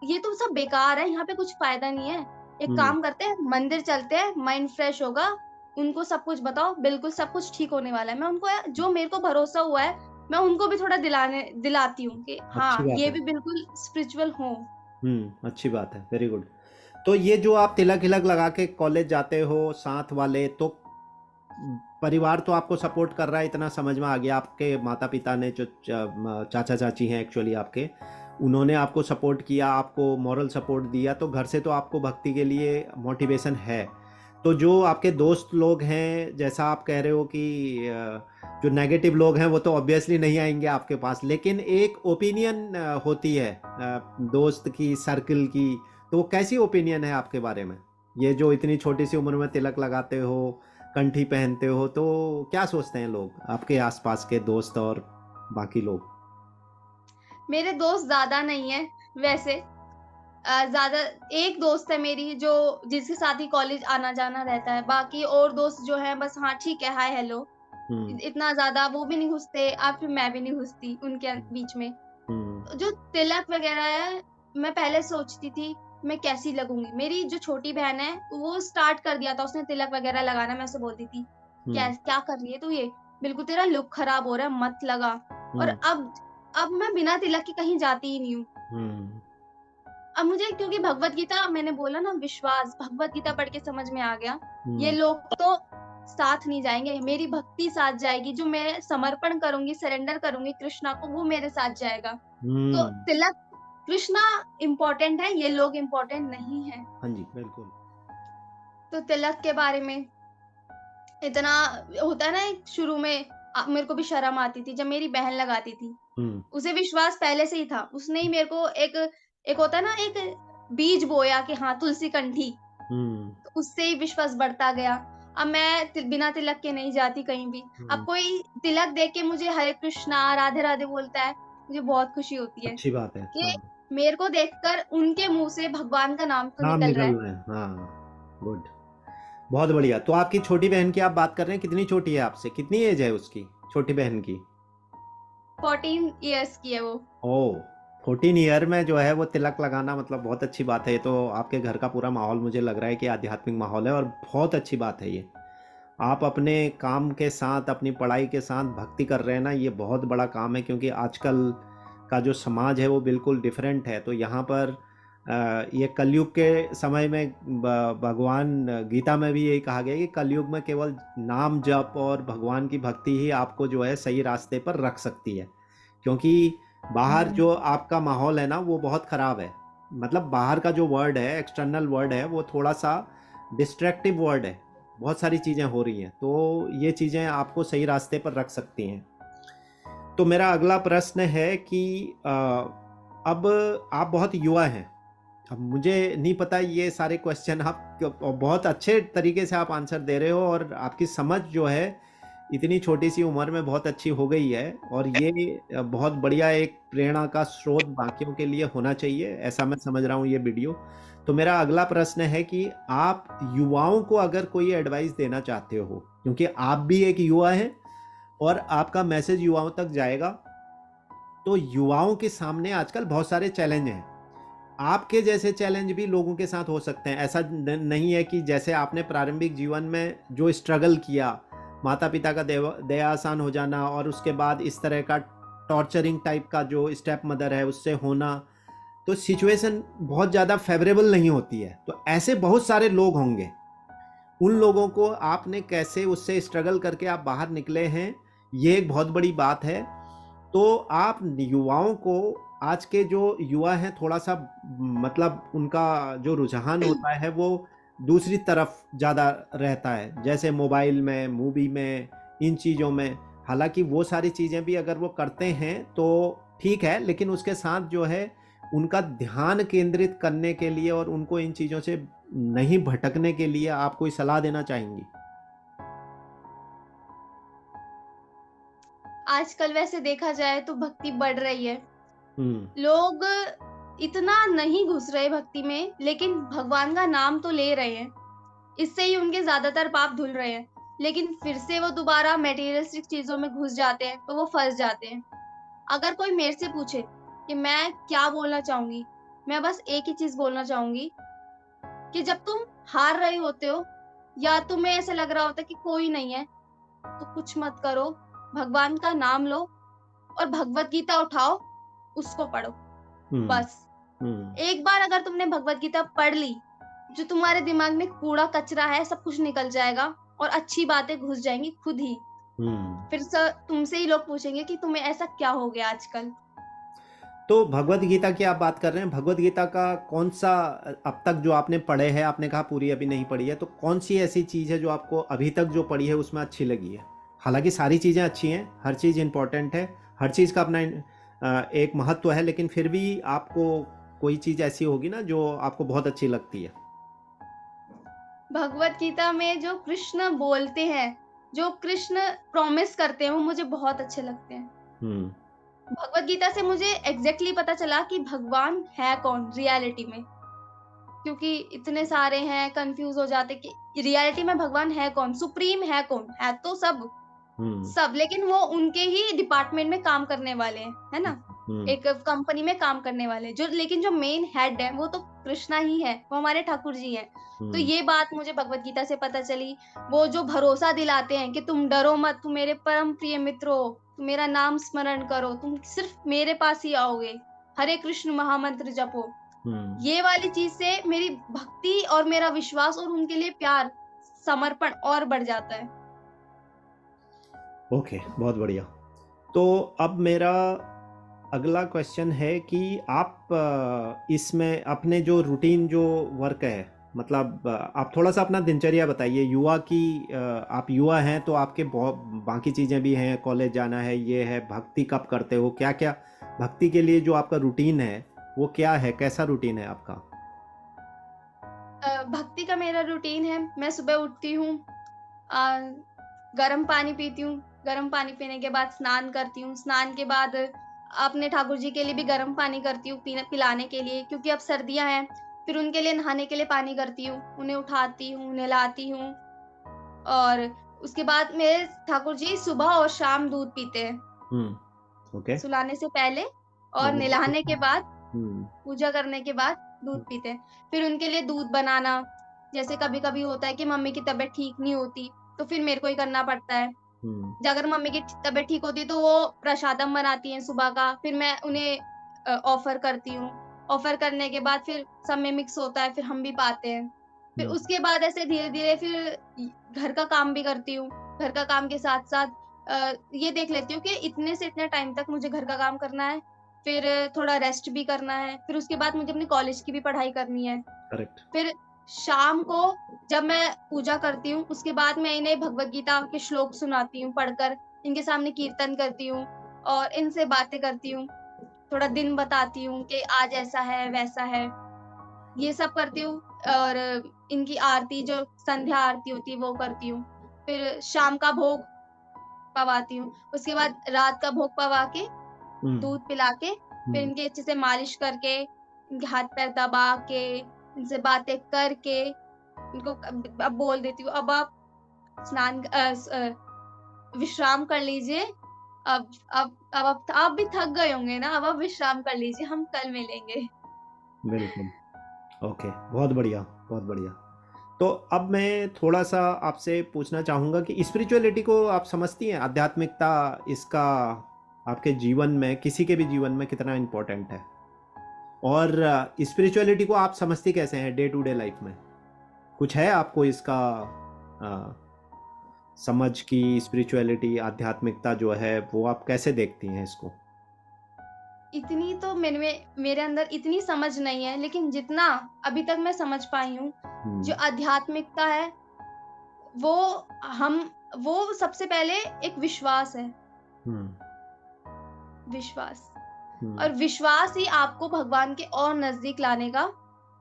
ये तो सब बेकार है, यहाँ पे कुछ फ़ायदा नहीं है। एक
हुँ,
काम करते हैं, मंदिर चलते हैं, माइंड फ्रेश होगा, उनको सब कुछ बताओ, बिल्कुल सब कुछ ठीक होने वाला है। मैं उनको जो मेरे को भरोसा हुआ है, मैं उनको भी थोड़ा दिलाती हूँ कि
अच्छी
हाँ,
बात
ये
है।
भी बिल्कुल स्पिरिचुअल हो।
अच्छी बात है, वेरी गुड। तो ये जो आप तिलक-विलक लगा के कॉलेज जाते हो साथ वाले, तो परिवार तो आपको सपोर्ट कर रहा है, इतना समझ में आ गया। आपके माता-पिता ने जो चाचा-चाची हैं एक्चुअली आपके, उन्होंने आपको सपोर्ट किया, आपको मॉरल सपोर्ट दिया, तो घर से तो आपको भक्ति के लिए मोटिवेशन है। तो जो आपके दोस्त लोग हैं, जैसा आप कह रहे हो कि जो नेगेटिव लोग हैं, वो तो ऑब्वियसली नहीं आएँगे आपके पास, लेकिन एक ओपिनियन होती है दोस्त की, सर्कल की, तो वो कैसी ओपिनियन है आपके बारे में? ये जो इतनी छोटी-सी उम्र में तिलक लगाते हो, कंठी पहनते हो, तो क्या सोचते हैं लोग आपके आसपास के दोस्त और बाकी लोग?
मेरे दोस्त ज़्यादा नहीं हैं वैसे, ज़्यादा एक दोस्त है मेरी जो जिसके साथ ही कॉलेज आना-जाना रहता है, बाकी और दोस्त जो हैं बस हाँ, ठीक है, हाय हेलो।
हुँ,
इतना ज़्यादा वो भी नहीं घुसते, अब फिर मैं भी नहीं घुसती उनके
हुँ,
बीच में।
हुँ,
जो तिलक वगैरह है, मैं पहले सोचती थी, मैं कैसी लगूँगी? मेरी जो छोटी बहन है, वो स्टार्ट कर दिया था उसने तिलक वगैरह लगाना, मैं उसे बोलती थी,
हुँ,
क्या कर रही है तू ये? बिल्कुल तेरा लुक खराब हो रहा है, मत लगा।" और
हुँ,
अब मैं बिना तिलक के कहीं जाती ही नहीं हूँ।
हुँ,
अब मुझे क्योंकि भगवत गीता मैंने बोला ना विश्वास, भगवत गीता पढ़ के समझ में आ गया, ये
हुँ,
लोग तो साथ नहीं जाएँगे, मेरी भक्ति साथ जाएगी, जो मैं समर्पण करूँगी, सरेंडर करूँगी कृष्णा को, वो मेरे साथ जाएगा। तो
हुँ।
तिलक कृष्णा इम्पोर्टेंट है, ये लोग इम्पोर्टेंट नहीं हैं।
हाँ जी, बिल्कुल।
तो तिलक के बारे में इतना होता है ना एक शुरू में मेरे को भी शर्म आती थी जब मेरी बहन लगाती थी।
हुँ,
उसे विश्वास पहले से ही था, उसने ही मेरे को एक एक होता है ना एक बीज बोया कि हाँ, तुलसी कंठी,
हुँ,
तो उससे ही विश्वास बढ़ता गया। अब मैं बिना तिलक के नहीं जाती कहीं भी। अब
हुँ।
कोई तिलक देख के मुझे हरे कृष्णा, राधे-राधे बोलता है, मुझे बहुत खुशी होती है
अच्छी बात है।
कि
हाँ,
मेरे को देखकर उनके मुँह से भगवान का नाम तो
नाम
निकल रहा
निकल
है।
रहे हैं। हाँ, गुड। बहुत बढ़िया। तो आपकी छोटी बहन की आप बात कर रहे हैं, कितनी छोटी है आपसे? कितनी एज है उसकी, छोटी बहन की?
14 इयर्स की है वो।
ओह! 14 ईयर में जो है वो तिलक लगाना मतलब बहुत अच्छी बात है। ये तो आपके घर का पूरा माहौल मुझे लग रहा है कि आध्यात्मिक माहौल है और बहुत अच्छी बात है ये। आप अपने काम के साथ, अपनी पढ़ाई के साथ भक्ति कर रहे हैं ना, ये बहुत बड़ा काम है क्योंकि आजकल का जो समाज है वो बिल्कुल डिफरेंट है। तो यहाँ पर ये कलयुग के समय में भगवान गीता में भी यही कहा गया है कि कलयुग में केवल नाम जप और भगवान की भक्ति ही आपको जो है सही रास्ते पर रख सकती है। क्योंकि बाहर जो आपका माहौल है ना वो बहुत ख़राब है। मतलब बाहर का जो वर्ल्ड है, एक्सटर्नल वर्ल्ड है, वो थोड़ा-सा डिस्ट्रैक्टिव वर्ल्ड है। बहुत सारी चीज़ें हो रही हैं, तो ये चीज़ें आपको सही रास्ते पर रख सकती हैं। तो मेरा अगला प्रश्न है कि अब आप बहुत युवा हैं। अब मुझे नहीं पता ये सारे क्वेश्चन आप बहुत अच्छे तरीके से आप आंसर दे रहे हो और आपकी समझ जो है इतनी छोटी सी उम्र में बहुत अच्छी हो गई है और ये बहुत बढ़िया एक प्रेरणा का स्रोत बाकियों के लिए होना चाहिए, ऐसा मैं समझ रहा हूँ ये वीडियो। तो मेरा अगला प्रश्न है कि आप युवाओं को अगर कोई एडवाइस देना चाहते हो, क्योंकि आप भी एक युवा हैं और आपका मैसेज युवाओं तक जाएगा, तो युवाओं के सामने आजकल बहुत सारे चैलेंज हैं। आपके जैसे चैलेंज भी लोगों के साथ हो सकते हैं। ऐसा नहीं है कि जैसे आपने प्रारंभिक जीवन में जो स्ट्रगल किया, माता-पिता का देहावसान हो जाना और उसके बाद इस तरह का टॉर्चरिंग टाइप का जो स्टेप मदर है उससे होना, तो सिचुएशन बहुत ज़्यादा फ़ेवरेबल नहीं होती है। तो ऐसे बहुत सारे लोग होंगे। उन लोगों को आपने कैसे उससे स्ट्रगल करके आप बाहर निकले हैं, ये एक बहुत बड़ी बात है। तो आप युवाओं को, आज के जो युवा हैं थोड़ा-सा मतलब उनका जो रुझान होता है वो दूसरी तरफ ज़्यादा रहता है, जैसे मोबाइल में, मूवी में, इन चीज़ों में। हालांकि वो सारी चीज़ें भी अगर वो करते हैं तो ठीक है, लेकिन उसके साथ जो है उनका ध्यान केंद्रित करने के लिए और उनको इन चीज़ों से नहीं भटकने के लिए आप कोई सलाह देना चाहेंगी?
आजकल वैसे देखा जाए तो भक्ति बढ़ रही है।
हम्म।
लोग इतना नहीं घुस रहे भक्ति में, लेकिन भगवान का नाम तो ले रहे हैं। इससे ही उनके ज़्यादातर पाप धुल रहे हैं। लेकिन फिर से वो दोबारा मटेरियलिस्टिक चीज़ों में घुस जाते हैं, तो वो फँस जाते हैं। अगर कोई मेरे से पूछे कि मैं क्या बोलना चाहूँगी, मैं बस एक ही चीज़ बोलना चाहूँगी कि जब तुम हार रहे होते हो या तुम्हें ऐसा लग रहा होता है कि कोई नहीं है, तो कुछ मत करो, भगवान का नाम लो और भगवत गीता उठाओ, उसको पढ़ो,
हम्म।
बस।
हम्म।
एक बार अगर तुमने भगवत गीता पढ़ ली, जो तुम्हारे दिमाग में कूड़ा-कचरा है, सब कुछ निकल जाएगा और अच्छी बातें घुस जाएँगी खुद ही।
हम्म।
फिर तुमसे ही लोग पूछेंगे कि तुम्हें ऐसा क्या हो गया आजकल?
तो भगवत गीता की आप बात कर रहे हैं, भगवत गीता का कौन सा अब तक जो आपने पढ़े हैं, आपने कहा पूरी अभी नहीं पढ़ी है, तो कौन सी ऐसी चीज़ है जो आपको अभी तक जो पढ़ी है उसमें अच्छी लगी है? हालांकि सारी चीज़ें अच्छी हैं, हर चीज़ इंपॉर्टेंट है, हर चीज़ का अपना एक महत्व है, लेकिन फिर भी आपको कोई चीज़ ऐसी होगी ना जो आपको बहुत अच्छी लगती है।
भगवत गीता में जो कृष्ण बोलते हैं, जो कृष्ण प्रॉमिस करते हैं, वो मुझे बहुत अच्छे लगते हैं।
हम्म।
भगवत गीता से मुझे एग्ज़ैक्टली पता चला कि भगवान है कौन रियलिटी में। क्योंकि इतने सारे हैं, कन्फ्यूज़ हो जाते कि रियलिटी में भगवान है कौन? सुप्रीम है कौन? है तो सब,
हम्म।
सब, लेकिन वो उनके ही डिपार्टमेंट में काम करने वाले हैं, है ना?
हम्म।
एक कंपनी में काम करने वाले, जो लेकिन जो मेन हेड है, वो तो कृष्णा ही है, वो हमारे ठाकुर जी हैं। तो
हम्म।
ये बात मुझे भगवत गीता से पता चली। वो जो भरोसा दिलाते हैं कि तुम डरो मत, तुम मेरे परम प्रिय मित्र हो, तुम मेरा नाम स्मरण करो, तुम सिर्फ़ मेरे पास ही आओगे, हरे कृष्ण महामंत्र जपो।
हम्म।
ये वाली चीज़ से मेरी भक्ति और मेरा विश्वास और उनके लिए प्यार, समर्पण और बढ़ जाता है।
ओके, बहुत बढ़िया। तो अब मेरा अगला क्वेश्चन है कि आप इसमें अपने जो रूटीन जो वर्क है, मतलब आप थोड़ा सा अपना दिनचर्या बताइए। युवा की आप युवा हैं तो आपके बहुत बाकी चीज़ें भी हैं, कॉलेज जाना है, ये है, भक्ति कब करते हो, क्या क्या भक्ति के लिए जो आपका रूटीन है वो क्या है, कैसा रूटीन है आपका?
भक्ति का मेरा रूटीन है, मैं सुबह उठती हूँ, अ, गरम पानी पीती हूँ, गरम पानी पीने के बाद स्नान करती हूँ, स्नान के बाद अपने ठाकुर जी के लिए भी गरम पानी करती हूँ पीने पिलाने के लिए, क्योंकि अब सर्दियाँ हैं, फिर उनके लिए नहाने के लिए पानी करती हूँ, उन्हें उठाती हूँ, नहलाती हूँ और उसके बाद मेरे ठाकुर जी सुबह और शाम दूध पीते हैं,
ओके।
सुलाने से पहले और
बहुत
नहलाने के
बढ़िया।
बाद,
हम्म।
पूजा करने के बाद दूध पीते हैं। फिर उनके लिए दूध बनाना, जैसे कभी-कभी होता है कि मम्मी की तबीयत ठीक नहीं होती, तो फिर मेरे को ही करना पड़ता है।
हम्म।
अगर मम्मी की तबीयत ठीक होती है तो वो प्रसादम बनाती हैं सुबह का, फिर मैं उन्हें ऑफ़र करती हूँ। ऑफ़र करने के बाद फिर सब में मिक्स होता है, फिर हम भी पाते हैं। फिर
हम्म।
उसके बाद ऐसे धीरे-धीरे फिर घर का काम भी करती हूँ। घर का काम के साथ-साथ ये देख लेती हूँ कि इतने से इतने टाइम तक मुझे घर का काम करना है, फिर थोड़ा रेस्ट भी करना है, फिर उसके बाद मुझे अपनी कॉलेज की भी पढ़ाई करनी है।
करेक्ट।
फिर शाम को जब मैं पूजा करती हूँ, उसके बाद मैं इन्हें भगवत गीता के श्लोक सुनाती हूँ पढ़कर, इनके सामने कीर्तन करती हूँ और इनसे बातें करती हूँ। थोड़ा दिन बताती हूँ कि आज ऐसा है, वैसा है, ये सब करती हूँ और इनकी आरती जो संध्या आरती होती है वो करती हूँ। फिर शाम का भोग पवाती हूँ, उसके बाद रात का भोग पवा के,
हम्म।
दूध पिला के, फिर
हम्म।
इनकी अच्छे से मालिश करके, इनके हाथ-पैर दबा के, इनसे बातें करके इनको अब बोल देती हूँ, अब आप विश्राम कर लीजिए। अब आप भी थक गए होंगे ना, अब आप विश्राम कर लीजिए, हम कल मिलेंगे।
बिल्कुल। ओके, बहुत बढ़िया, बहुत बढ़िया। तो अब मैं थोड़ा-सा आपसे पूछना चाहूँगा कि स्पिरिचुअलिटी को आप समझती हैं? आध्यात्मिकता इसका आपके जीवन में, किसी के भी जीवन में कितना इम्पोर्टेंट है? और स्पिरिचुअलिटी को आप समझती कैसे हैं डे टू डे लाइफ में? कुछ है आपको इसका अ, समझ की स्पिरिचुअलिटी, आध्यात्मिकता जो है वो आप कैसे देखती हैं इसको?
इतनी तो मेरे अंदर इतनी समझ नहीं है, लेकिन जितना अभी तक मैं समझ पाई हूँ, जो
हम्म।
आध्यात्मिकता है, वो हम वो सबसे पहले एक विश्वास है,
हम्म।
विश्वास।
हम्म।
और विश्वास ही आपको भगवान के और नज़दीक लाने का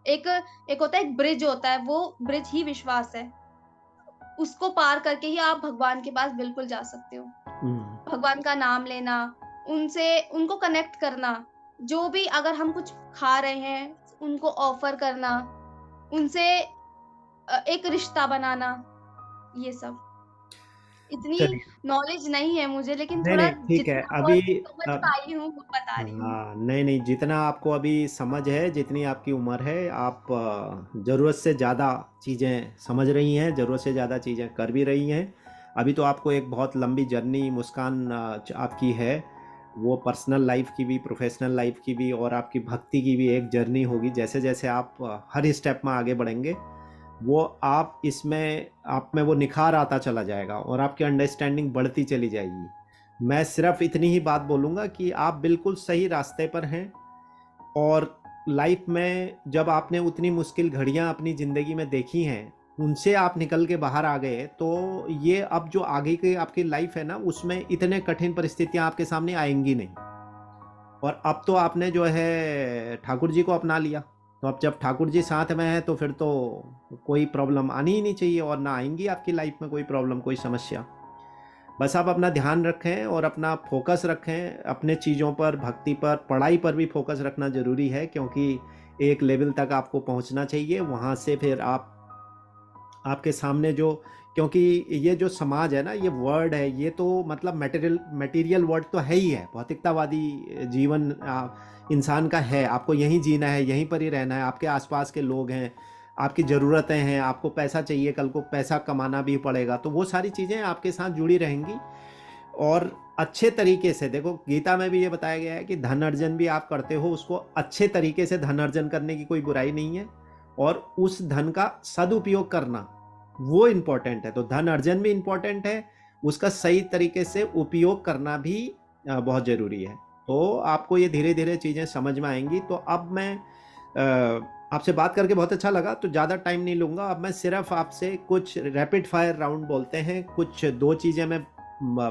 एक एक होता है, एक ब्रिज होता है, वो ब्रिज ही विश्वास है। उसको पार करके ही आप भगवान के पास बिल्कुल जा सकते हो।
हम्म।
भगवान का नाम लेना, उनको कनेक्ट करना, जो भी अगर हम कुछ खा रहे हैं, उनको ऑफ़र करना, उनसे एक रिश्ता बनाना, ये सब। इतनी
चलिए।
नॉलेज नहीं है मुझे, लेकिन
नहीं
थोड़ा
नहीं, ठीक है
जितना
अभी।
बहुत समझ पाई हूँ, वो बता रही हूँ।
हाँ, नहीं नहीं, जितना आपको अभी समझ है, जितनी आपकी उम्र है, आप ज़रूरत से ज़्यादा चीज़ें समझ रही हैं, ज़रूरत से ज़्यादा चीज़ें कर भी रही हैं। अभी तो आपको एक बहुत लंबी जर्नी मुस्कान आपकी है, वो पर्सनल लाइफ की भी, प्रोफेशनल लाइफ की भी, और आपकी भक्ति की भी एक जर्नी होगी। जैसे जैसे आप हर स्टेप में आगे बढ़ेंगे, वो आप में वो निखार आता चला जाएगा और आपकी अंडरस्टैंडिंग बढ़ती चली जाएगी। मैं सिर्फ इतनी ही बात बोलूँगा कि आप बिल्कुल सही रास्ते पर हैं। और लाइफ में जब आपने उतनी मुश्किल घड़ियाँ अपनी ज़िंदगी में देखी हैं, उनसे आप निकल के बाहर आ गए, तो ये अब जो आगे की आपकी लाइफ है ना, उसमें इतने कठिन परिस्थितियाँ आपके सामने आएंगी नहीं। और अब तो आपने जो है ठाकुर जी को अपना लिया, तो अब जब ठाकुर जी साथ में हैं, तो फिर तो कोई प्रॉब्लम आनी ही नहीं चाहिए, और ना आएंगी आपकी लाइफ में कोई प्रॉब्लम, कोई समस्या। बस आप अपना ध्यान रखें और अपना फोकस रखें अपने चीज़ों पर, भक्ति पर, पढ़ाई पर भी फोकस रखना ज़रूरी है, क्योंकि एक लेवल तक आपको पहुंचना चाहिए। वहाँ से फिर आपके सामने जो, क्योंकि ये जो समाज है ना, ये वर्ड है, ये तो मतलब मटेरियल मटेरियल वर्ड तो है ही है, भौतिकतावादी जीवन इंसान का है। आपको यहीं जीना है, यहीं पर ही रहना है, आपके आसपास के लोग हैं, आपकी ज़रूरतें हैं, आपको पैसा चाहिए, कल को पैसा कमाना भी पड़ेगा, तो वो सारी चीज़ें आपके साथ जुड़ी रहेंगी। और अच्छे तरीके से देखो, गीता में भी ये बताया गया है कि धन अर्जन भी आप करते हो, उसको अच्छे तरीके से धन अर्जन करने की कोई बुराई नहीं है, और उस धन का सदुपयोग करना वो इम्पोर्टेंट है। तो धन अर्जन भी इम्पोर्टेंट है, उसका सही तरीके से उपयोग करना भी बहुत ज़रूरी है। तो आपको ये धीरे धीरे चीज़ें समझ में आएंगी। तो अब मैं आपसे बात करके बहुत अच्छा लगा, तो ज़्यादा टाइम नहीं लूँगा। अब मैं सिर्फ आपसे कुछ रैपिड फायर राउंड बोलते हैं, कुछ दो चीज़ें मैं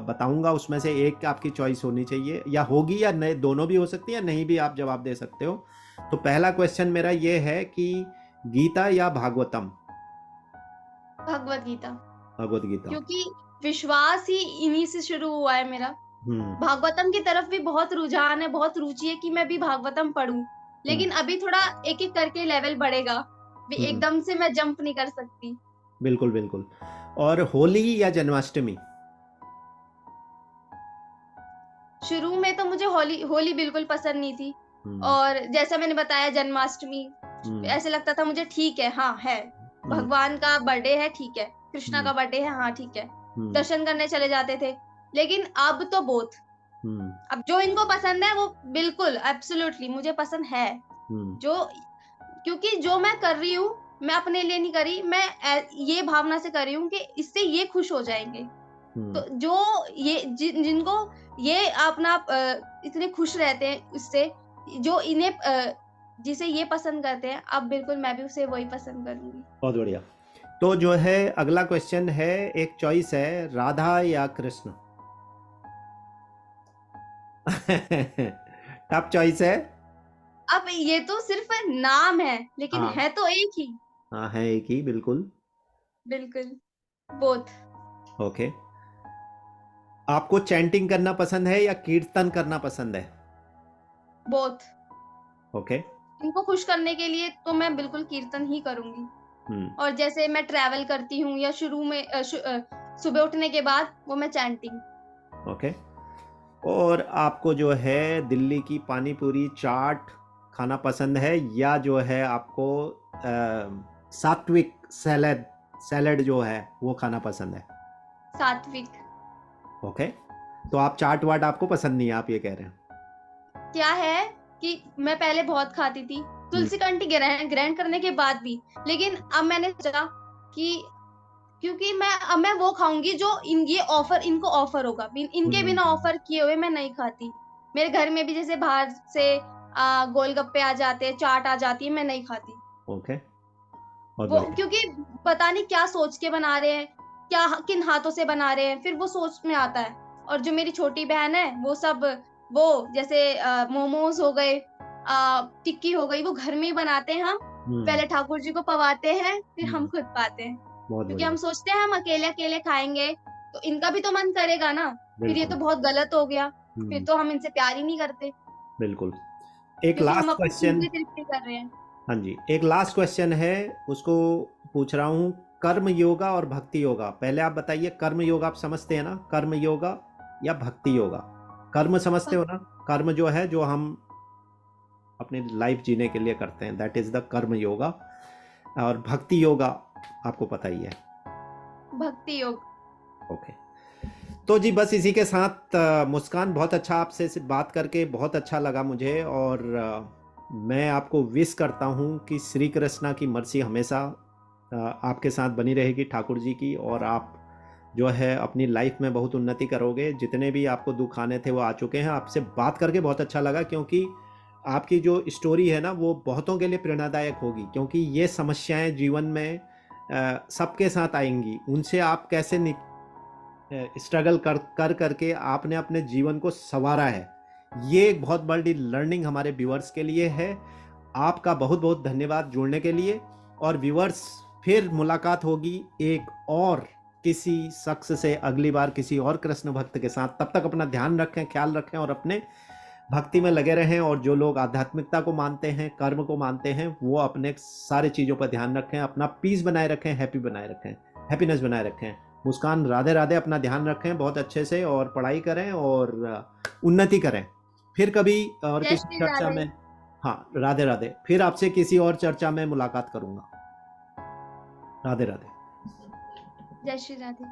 बताऊंगा, उसमें से एक आपकी चॉइस होनी चाहिए, या होगी या नहीं, दोनों भी हो सकती है, नहीं भी आप जवाब दे सकते हो। तो पहला क्वेश्चन मेरा ये है कि गीता या भागवतम?
भगवद गीता,
भगवत गीता।
क्योंकि विश्वास ही इन्हीं से शुरू हुआ है मेरा।
हम्म।
भागवतम की तरफ भी बहुत रुझान है, बहुत रुचि है कि मैं भी भागवतम पढूँ।
हम्म।
लेकिन अभी थोड़ा एक-एक करके लेवल बढ़ेगा। भी
हम्म।
एकदम से मैं जंप नहीं कर सकती।
बिल्कुल बिल्कुल। और होली या जन्माष्टमी?
शुरू में तो मुझे होली होली बिल्कुल पसंद नहीं थी,
हम्म।
और जैसा मैंने बताया जन्माष्टमी,
हम्म।
ऐसे लगता था मुझे ठीक है, हाँ, है।
हम्म।
भगवान का बर्थडे है, ठीक है। कृष्णा
हम्म।
का बर्थडे है, हाँ, ठीक है।
हम्म।
दर्शन करने चले जाते थे। लेकिन अब तो बोथ,
हम्म।
अब जो इनको पसंद है वो बिल्कुल एब्सोल्युटली मुझे पसंद है।
हम्म।
जो क्योंकि जो मैं कर रही हूँ, मैं अपने लिए नहीं कर रही, मैं ये भावना से कर रही हूँ कि इससे ये खुश हो जाएँगे।
हम्म।
तो जो ये जिनको ये अपना इतने खुश रहते हैं इससे, जो इन्हें जिसे ये पसंद करते हैं, अब बिल्कुल मैं भी उसे वही पसंद करूँगी।
बहुत बढ़िया। तो जो है अगला क्वेश्चन है, एक चॉइस है, राधा या कृष्ण? टफ चॉइस है।
अब ये तो सिर्फ़ नाम है, लेकिन
हाँ।
है तो एक ही।
हाँ, है एक ही, बिल्कुल।
बिल्कुल, बोथ।
ओके। आपको चैंटिंग करना पसंद है या कीर्तन करना पसंद है?
बोथ।
ओके।
इनको खुश करने के लिए तो मैं बिल्कुल कीर्तन ही करूँगी।
हम्म।
और जैसे मैं ट्रैवल करती हूँ या शुरू में सुबह उठने के बाद वो मैं चैंटिंग।
ओके। और आपको जो है दिल्ली की पानी पूरी चाट खाना पसंद है, या जो है आपको सात्विक सैलड सैलड जो है वो खाना पसंद है?
सात्विक।
ओके। तो आप चाट वाट आपको पसंद नहीं है, आप ये कह रहे हैं?
क्या है कि मैं पहले बहुत खाती थी,
हम्म।
तुलसी कंठी ग्रहण ग्रहण करने के बाद भी। लेकिन अब मैंने सोचा कि क्योंकि अब मैं वो खाऊँगी जो इनको ऑफ़र होगा। इनके
हम्म।
बिना ऑफ़र किए हुए मैं नहीं खाती। मेरे घर में भी जैसे बाहर से गोलगप्पे आ जाते हैं, चाट आ जाती है, मैं नहीं खाती।
ओके, बहुत
वो
बढ़िया।
क्योंकि पता नहीं क्या सोच के बना रहे हैं, क्या किन हाथों से बना रहे हैं, फिर वो सोच में आता है। और जो मेरी छोटी बहन है, वो जैसे मोमोज़ हो गए, टिक्की हो गई, वो घर में ही बनाते हैं हम।
हुँ,
पहले ठाकुर जी को पवाते हैं, फिर हम
हुँ,
खुद पाते हैं।
बहुत
क्योंकि हम
बढ़िया।
सोचते हैं हम अकेले-अकेले खाएँगे, तो इनका भी तो मन करेगा ना, फिर ये तो
बिल्कुल।
बहुत गलत हो गया, फिर
हुँ,
तो हम इनसे प्यार ही नहीं करते,
बिल्कुल। एक
क्योंकि हम
लास्ट
अपनी
क्वेश्चन,
चीज़ें तृप्ति कर रहे हैं।
हाँ जी, एक लास्ट क्वेश्चन है, उसको पूछ रहा हूँ, कर्म योगा और भक्ति योगा। पहले आप बताइए, कर्म योगा आप समझते हैं ना? कर्म योगा या भक्ति योगा? कर्म समझते
भक
हो ना? कर्म जो है, जो हम अपनी लाइफ जीने के लिए करते हैं, दैट इज़ द कर्म योगा। और भक्ति योगा आपको पता ही है।
भक्ति योग।
ओके। तो जी बस इसी के साथ मुस्कान, बहुत अच्छा आपसे बात करके बहुत अच्छा लगा मुझे। और मैं आपको विश करता हूँ कि श्री कृष्णा की मर्सी हमेशा आपके साथ बनी रहेगी, ठाकुर जी की। और आप जो है अपनी लाइफ में बहुत उन्नति करोगे। जितने भी आपको दुख आने थे वो आ चुके हैं। आपसे बात करके बहुत अच्छा लगा, क्योंकि आपकी जो स्टोरी है ना वो बहुतों के लिए प्रेरणादायक होगी। क्योंकि ये समस्याएं जीवन में सबके साथ आएंगी, उनसे आप कैसे स्ट्रगल कर कर करके आपने अपने जीवन को संवारा है। ये एक बहुत बड़ी लर्निंग हमारे व्यूअर्स के लिए है। आपका बहुत बहुत धन्यवाद जुड़ने के लिए। और व्यूअर्स, फिर मुलाकात होगी एक और किसी शख्स से अगली बार, किसी और कृष्ण भक्त के साथ। तब तक अपना ध्यान रखें, ख्याल रखें और अपने भक्ति में लगे रहें। और जो लोग आध्यात्मिकता को मानते हैं, कर्म को मानते हैं, वो अपने सारे चीज़ों पर ध्यान रखें, अपना पीस बनाए रखें, हैप्पी बनाए रखें, हैप्पीनेस बनाए रखें। मुस्कान, राधे राधे। अपना ध्यान रखें बहुत अच्छे से, और पढ़ाई करें और उन्नति करें। फिर कभी और
जय
किसी
श्री
चर्चा
राधे।
में, हाँ राधे राधे, फिर आपसे किसी और चर्चा में मुलाकात करूंगा। राधे राधे।
जय श्री राधे।